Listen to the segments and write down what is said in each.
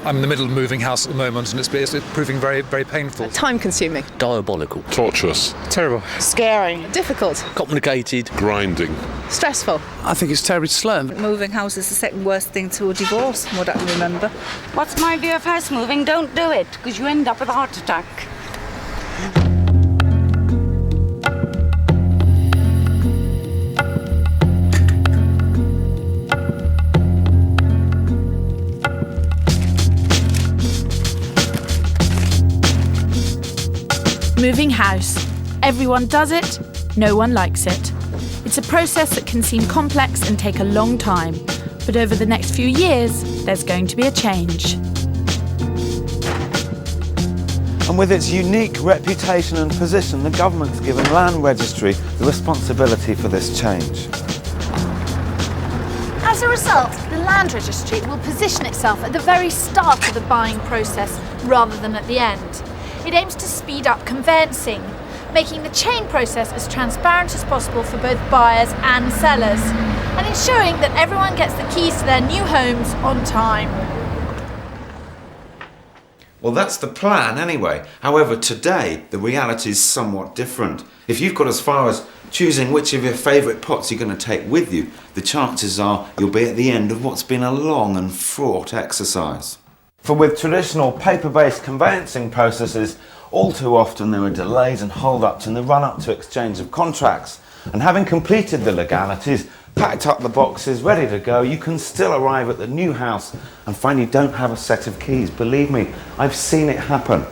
I'm in the middle of moving house at the moment, and it's proving very, very painful. Time-consuming. Diabolical. Torturous. Terrible. Scary. Difficult. Complicated. Grinding. Stressful. I think it's terribly slow. Moving house is the second worst thing to a divorce, from what I can remember. What's my view of house moving? Don't do it, because you end up with a heart attack. Moving house. Everyone does it, no one likes it. It's a process that can seem complex and take a long time, but over the next few years, there's going to be a change. And with its unique reputation and position, the government's given Land Registry the responsibility for this change. As a result, the Land Registry will position itself at the very start of the buying process rather than at the end. It aims to speed up conveyancing, making the chain process as transparent as possible for both buyers and sellers, and ensuring that everyone gets the keys to their new homes on time. Well, that's the plan anyway. However, today, the reality is somewhat different. If you've got as far as choosing which of your favourite pots you're going to take with you, the chances are you'll be at the end of what's been a long and fraught exercise. For with traditional paper-based conveyancing processes, all too often there are delays and hold-ups in the run-up to exchange of contracts. And having completed the legalities, packed up the boxes, ready to go, you can still arrive at the new house and find you don't have a set of keys. Believe me, I've seen it happen.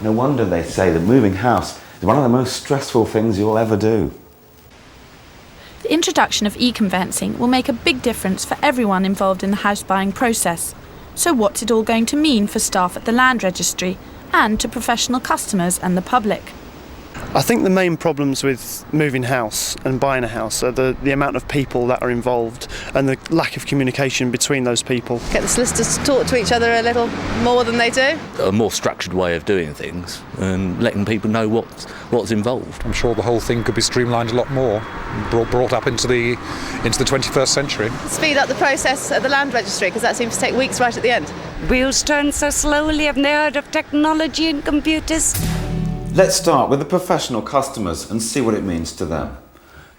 No wonder they say that moving house is one of the most stressful things you'll ever do. The introduction of e-conveyancing will make a big difference for everyone involved in the house buying process. So what's it all going to mean for staff at the Land Registry and to professional customers and the public? I think the main problems with moving house and buying a house are the amount of people that are involved and the lack of communication between those people. Get the solicitors to talk to each other a little more than they do. A more structured way of doing things and letting people know what's involved. I'm sure the whole thing could be streamlined a lot more, brought up into the 21st century. Speed up the process at the Land Registry, because that seems to take weeks right at the end. Wheels turn so slowly. Haven't they heard of technology and computers? Let's start with the professional customers and see what it means to them.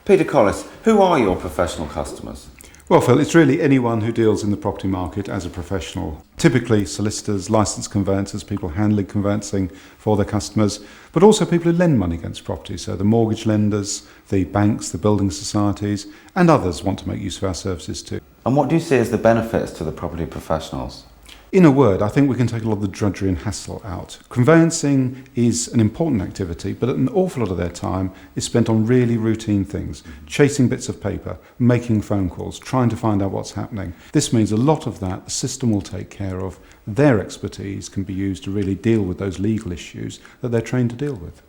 Peter Collis, who are your professional customers? Well, Phil, it's really anyone who deals in the property market as a professional. Typically solicitors, licensed conveyancers, people handling conveyancing for their customers, but also people who lend money against property. So the mortgage lenders, the banks, the building societies, and others want to make use of our services too. And what do you see as the benefits to the property professionals? In a word, I think we can take a lot of the drudgery and hassle out. Conveyancing is an important activity, but an awful lot of their time is spent on really routine things, chasing bits of paper, making phone calls, trying to find out what's happening. This means a lot of that the system will take care of. Their expertise can be used to really deal with those legal issues that they're trained to deal with.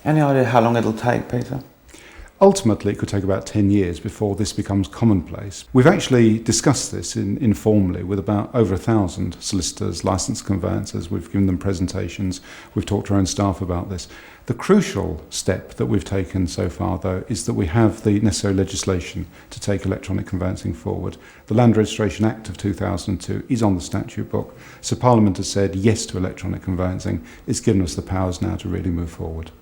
Any idea how long it'll take, Peter? Ultimately, it could take about 10 years before this becomes commonplace. We've actually discussed this informally with about over 1,000 solicitors, licensed conveyancers. We've given them presentations. We've talked to our own staff about this. The crucial step that we've taken so far, though, is that we have the necessary legislation to take electronic conveyancing forward. The Land Registration Act of 2002 is on the statute book, so Parliament has said yes to electronic conveyancing. It's given us the powers now to really move forward.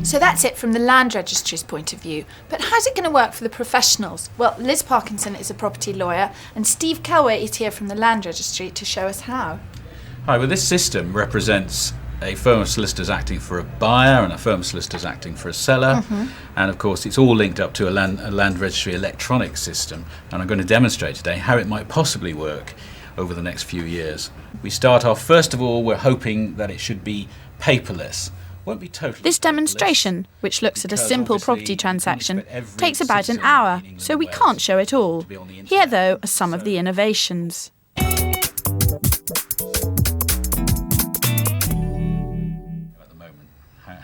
So that's it from the Land Registry's point of view. But how's it going to work for the professionals? Well, Liz Parkinson is a property lawyer and Steve Kelway is here from the Land Registry to show us how. Hi, well this system represents a firm of solicitors acting for a buyer and a firm of solicitors acting for a seller. And of course it's all linked up to a Land Registry electronic system, and I'm going to demonstrate today how it might possibly work over the next few years. We start off, first of all, we're hoping that it should be paperless. Won't be totally This demonstration, which looks at a simple property transaction, takes about an hour, so we can't show it all. Here, though, are some of the innovations.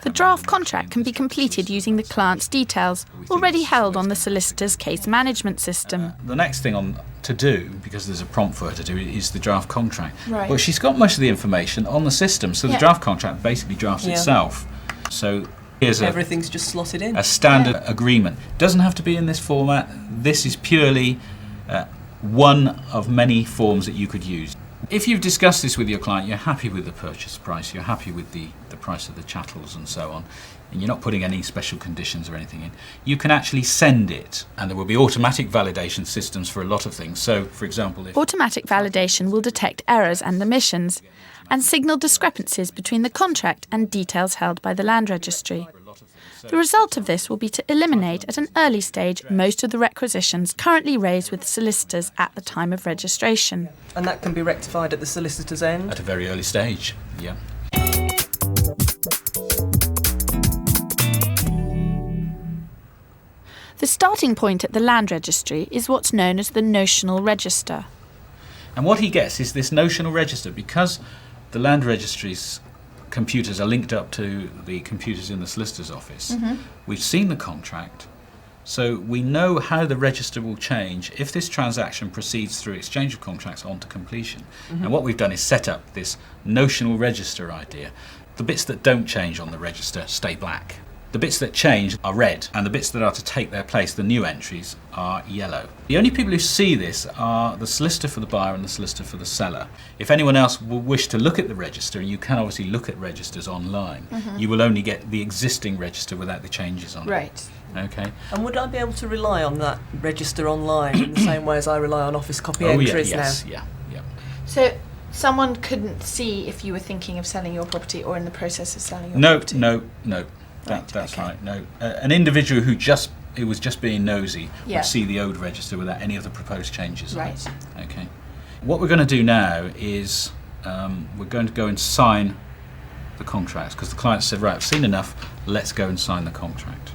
The draft contract can be completed using the client's details, already held on the solicitor's case management system. The next thing to do, because there's a prompt for her to do, is the draft contract. Right. Well, she's got most of the information on the system, so the draft contract basically drafts itself. So here's everything's just slotted in. A standard agreement. Doesn't have to be in this format. This is purely one of many forms that you could use. If you've discussed this with your client, you're happy with the purchase price, you're happy with the price of the chattels and so on, and you're not putting any special conditions or anything in, you can actually send it, and there will be automatic validation systems for a lot of things. So, for example, if Automatic validation will detect errors and omissions and signal discrepancies between the contract and details held by the Land Registry. The result of this will be to eliminate at an early stage most of the requisitions currently raised with solicitors at the time of registration. And that can be rectified at the solicitor's end? at a very early stage, yeah. The starting point at the Land Registry is what's known as the notional register. And what he gets is this notional register, because the Land Registry's computers are linked up to the computers in the solicitor's office. We've seen the contract, so we know how the register will change if this transaction proceeds through exchange of contracts onto completion. And what we've done is set up this notional register idea. The bits that don't change on the register stay black. The bits that change are red, and the bits that are to take their place, the new entries, are yellow. The only people who see this are the solicitor for the buyer and the solicitor for the seller. If anyone else will wish to look at the register, and you can obviously look at registers online, you will only get the existing register without the changes on it. Right. Okay. And would I be able to rely on that register online in the same way as I rely on office copy Oh, entries yeah, yes, now? yeah. So someone couldn't see if you were thinking of selling your property or in the process of selling your No, property? no. That's right. No, an individual who was just being nosy Yeah. would see the old register without any of the proposed changes. on it. Right. Okay. What we're going to do now is we're going to go and sign the contracts, because the client said, right, I've seen enough. Let's go and sign the contract.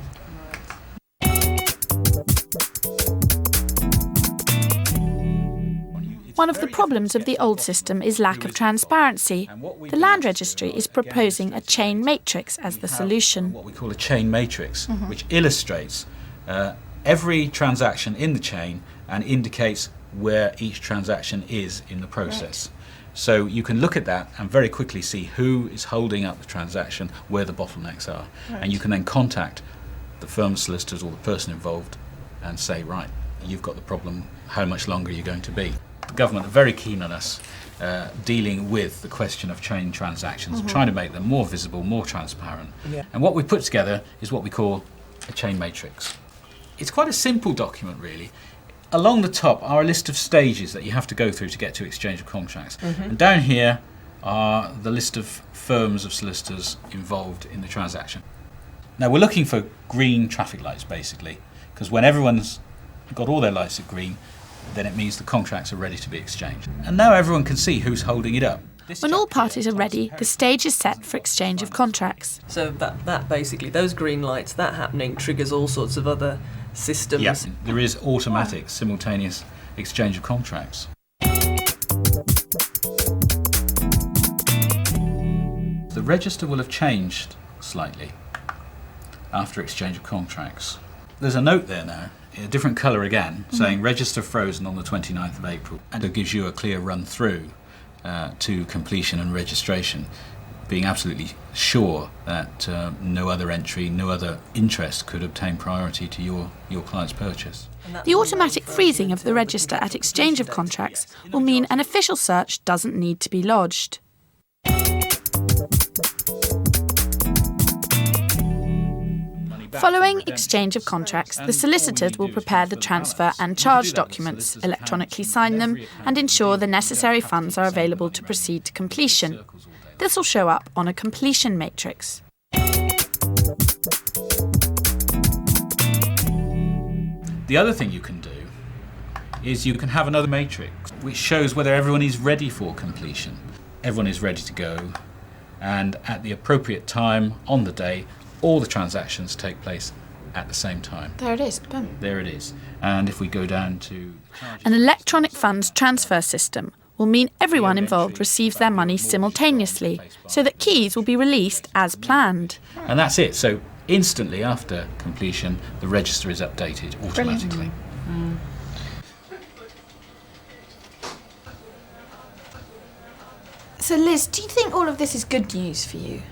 One of the problems of the old system is lack of transparency. The Land Registry is proposing a chain matrix as the solution. What we call a chain matrix, which illustrates every transaction in the chain and indicates where each transaction is in the process. So you can look at that and very quickly see who is holding up the transaction, where the bottlenecks are. And you can then contact the firm solicitors or the person involved and say, right, you've got the problem, how much longer are you going to be? The government are very keen on us dealing with the question of chain transactions, trying to make them more visible, more transparent. Yeah. And what we put together is what we call a chain matrix. It's quite a simple document, really. Along the top are a list of stages that you have to go through to get to exchange of contracts. And down here are the list of firms of solicitors involved in the transaction. Now, we're looking for green traffic lights, basically, because when everyone's got all their lights at green, then it means the contracts are ready to be exchanged. And now everyone can see who's holding it up. When all parties are ready, the stage is set for exchange of contracts. So that basically, those green lights, that happening triggers all sorts of other systems. Yes, there is automatic simultaneous exchange of contracts. The register will have changed slightly after exchange of contracts. There's a note there now, a different colour again, saying register frozen on the 29th of April. And it gives you a clear run through to completion and registration, being absolutely sure that no other entry, no other interest could obtain priority to your client's purchase. The automatic freezing of the register at exchange of contracts will mean an official search doesn't need to be lodged. Following exchange of contracts, the solicitors will prepare the transfer and charge documents, electronically sign them, and ensure the necessary funds are available to proceed to completion. This will show up on a completion matrix. The other thing you can do is you can have another matrix which shows whether everyone is ready for completion. Everyone is ready to go, and at the appropriate time on the day, all the transactions take place at the same time. There it is. Boom. There it is. And if we go down to An electronic funds transfer system will mean everyone involved receives their money simultaneously, so that keys will be released as planned. and that's it. So instantly after completion, the register is updated automatically. So Liz, do you think all of this is good news for you?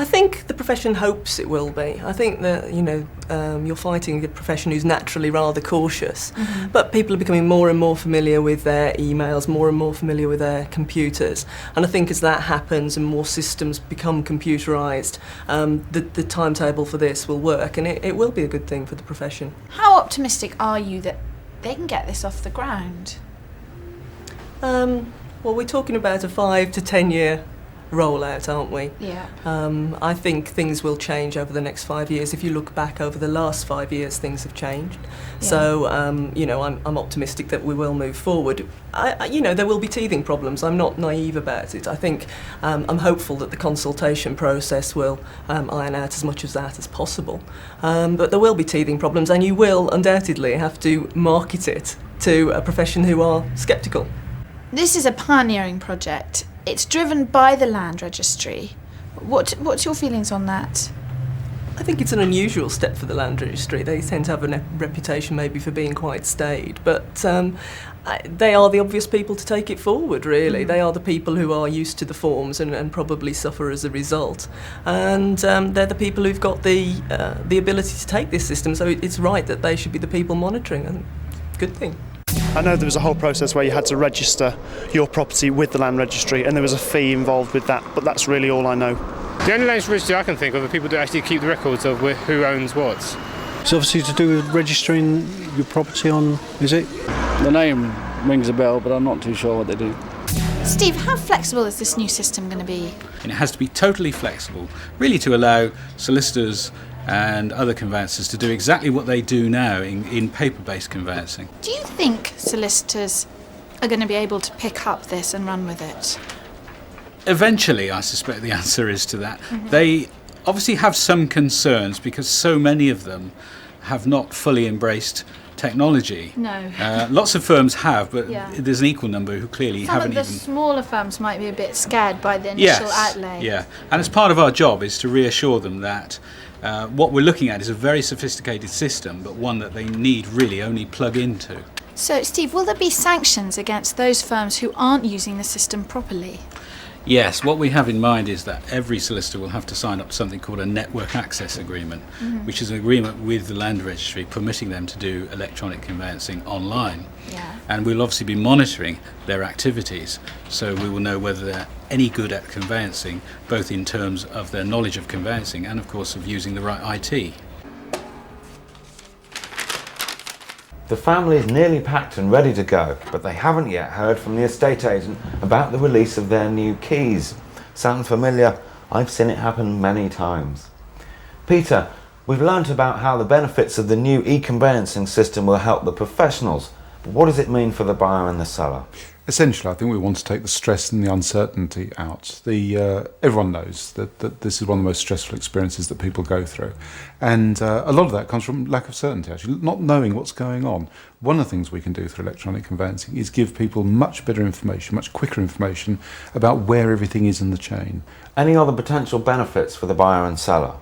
I think the profession hopes it will be. I think that, you're fighting a profession who's naturally rather cautious, but people are becoming more and more familiar with their emails, more and more familiar with their computers. And I think as that happens and more systems become computerised, the timetable for this will work, and it will be a good thing for the profession. How optimistic are you that they can get this off the ground? Well, we're talking about a 5 to 10 year rollout, aren't we? Yeah. I think things will change over the next 5 years. If you look back over the last 5 years, things have changed. Yeah. So, I'm optimistic that we will move forward. There will be teething problems. I'm not naive about it. I think I'm hopeful that the consultation process will iron out as much of that as possible. But there will be teething problems, and you will undoubtedly have to market it to a profession who are sceptical. This is a pioneering project. It's driven by the Land Registry. What's your feelings on that? I think it's an unusual step for the Land Registry. They tend to have a reputation maybe for being quite staid, but they are the obvious people to take it forward, really. They are the people who are used to the forms and probably suffer as a result. And they're the people who've got the ability to take this system, so it's right that they should be the people monitoring, and good thing. I know there was a whole process where you had to register your property with the Land Registry, and there was a fee involved with that, but that's really all I know. The only Land Registry I can think of are people that actually keep the records of who owns what. It's obviously to do with registering your property on, is it? The name rings a bell, but I'm not too sure what they do. Steve, how flexible is this new system going to be? And it has to be totally flexible, really to allow solicitors and other conveyancers to do exactly what they do now in paper-based conveyancing. Do you think solicitors are going to be able to pick up this and run with it? Eventually, I suspect the answer is to that. They obviously have some concerns because so many of them have not fully embraced technology. No. Lots of firms have, but Yeah. there's an equal number who clearly haven't Some of the even... smaller firms might be a bit scared by the initial outlay. Yeah, and as part of our job is to reassure them that what we're looking at is a very sophisticated system, but one that they need really only plug into. So, Steve, will there be sanctions against those firms who aren't using the system properly? Yes, what we have in mind is that every solicitor will have to sign up to something called a network access agreement, which is an agreement with the Land Registry permitting them to do electronic conveyancing online. Yeah. And we'll obviously be monitoring their activities, so we will know whether they're any good at conveyancing, both in terms of their knowledge of conveyancing and, of course, of using the right IT. The family is nearly packed and ready to go, but they haven't yet heard from the estate agent about the release of their new keys. Sound familiar? I've seen it happen many times. Peter, we've learnt about how the benefits of the new e-conveyancing system will help the professionals, but what does it mean for the buyer and the seller? Essentially, I think we want to take the stress and the uncertainty out. Everyone knows that this is one of the most stressful experiences that people go through. And a lot of that comes from lack of certainty, actually, not knowing what's going on. One of the things we can do through electronic conveyancing is give people much better information, much quicker information about where everything is in the chain. Any other potential benefits for the buyer and seller?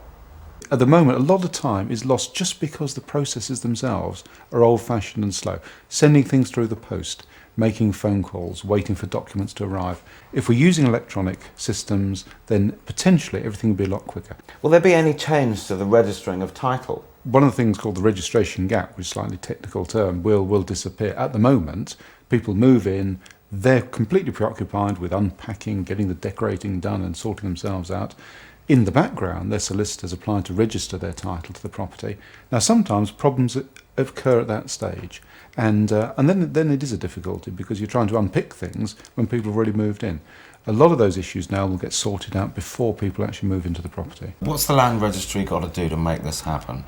At the moment, a lot of time is lost just because the processes themselves are old-fashioned and slow. Sending things through the post, making phone calls, waiting for documents to arrive. If we're using electronic systems, then potentially everything will be a lot quicker. Will there be any change to the registering of title? One of the things called the registration gap, which is a slightly technical term, will disappear. At the moment, people move in, they're completely preoccupied with unpacking, getting the decorating done and sorting themselves out. In the background, their solicitors apply to register their title to the property. Now, sometimes problems occur at that stage, and then it is a difficulty because you're trying to unpick things when people have already moved in. A lot of those issues now will get sorted out before people actually move into the property. What's the Land Registry got to do to make this happen?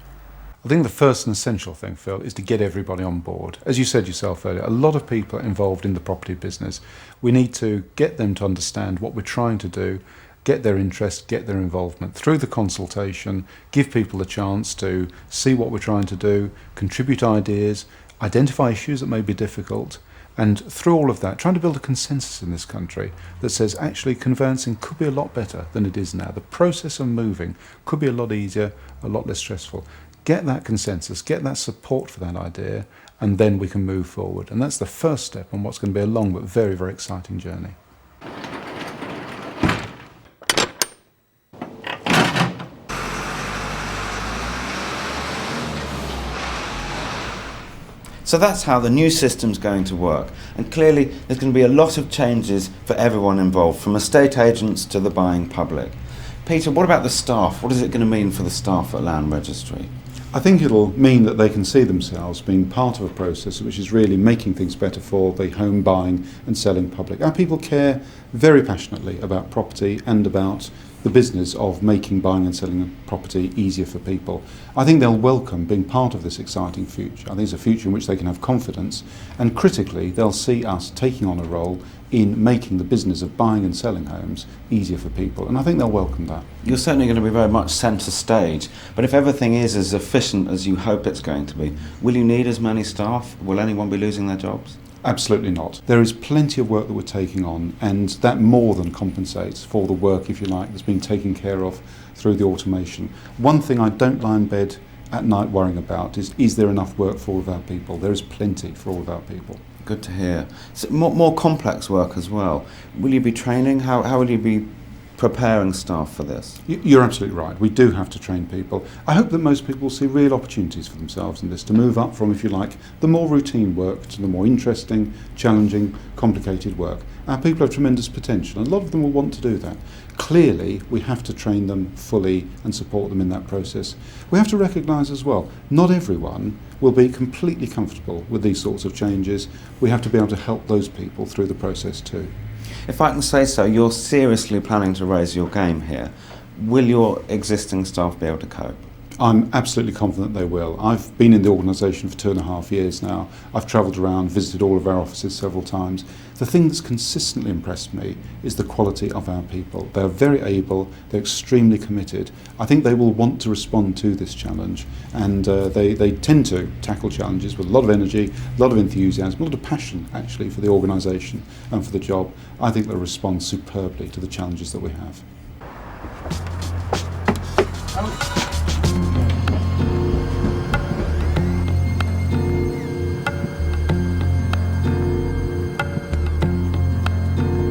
I think the first and essential thing, Phil, is to get everybody on board. As you said yourself earlier, a lot of people are involved in the property business. We need to get them to understand what we're trying to do, get their interest, get their involvement through the consultation, give people a chance to see what we're trying to do, contribute ideas, identify issues that may be difficult, and through all of that, trying to build a consensus in this country that says actually conveyancing could be a lot better than it is now. The process of moving could be a lot easier, a lot less stressful. Get that consensus, get that support for that idea, and then we can move forward. And that's the first step on what's going to be a long but very, very exciting journey. So that's how the new system's going to work. And clearly there's going to be a lot of changes for everyone involved, from estate agents to the buying public. Peter, what about the staff? What is it going to mean for the staff at Land Registry? I think it'll mean that they can see themselves being part of a process which is really making things better for the home buying and selling public. Our people care very passionately about property and about the business of making buying and selling a property easier for people. I think they'll welcome being part of this exciting future. I think it's a future in which they can have confidence, and critically they'll see us taking on a role in making the business of buying and selling homes easier for people, and I think they'll welcome that. You're certainly going to be very much centre stage, but if everything is as efficient as you hope it's going to be, will you need as many staff? Will anyone be losing their jobs? Absolutely not. There is plenty of work that we're taking on, and that more than compensates for the work, if you like, that's been taken care of through the automation. One thing I don't lie in bed at night worrying about is there enough work for all of our people? There is plenty for all of our people. Good to hear. So more complex work as well. Will you be training? How will you be preparing staff for this? You're absolutely right. We do have to train people. I hope that most people will see real opportunities for themselves in this, to move up from, if you like, the more routine work to the more interesting, challenging, complicated work. Our people have tremendous potential, and a lot of them will want to do that. Clearly, we have to train them fully and support them in that process. We have to recognise as well, not everyone will be completely comfortable with these sorts of changes. We have to be able to help those people through the process too. If I can say so, you're seriously planning to raise your game here. Will your existing staff be able to cope? I'm absolutely confident they will. I've been in the organisation for 2.5 years now. I've travelled around, visited all of our offices several times. The thing that's consistently impressed me is the quality of our people. They're very able, they're extremely committed. I think they will want to respond to this challenge, and they tend to tackle challenges with a lot of energy, a lot of enthusiasm, a lot of passion actually for the organisation and for the job. I think they'll respond superbly to the challenges that we have.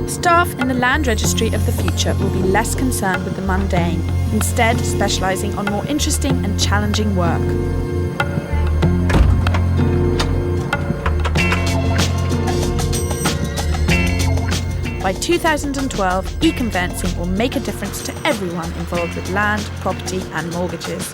Staff in the Land Registry of the future will be less concerned with the mundane, instead specialising on more interesting and challenging work. By 2012, e-conveyancing will make a difference to everyone involved with land, property and mortgages.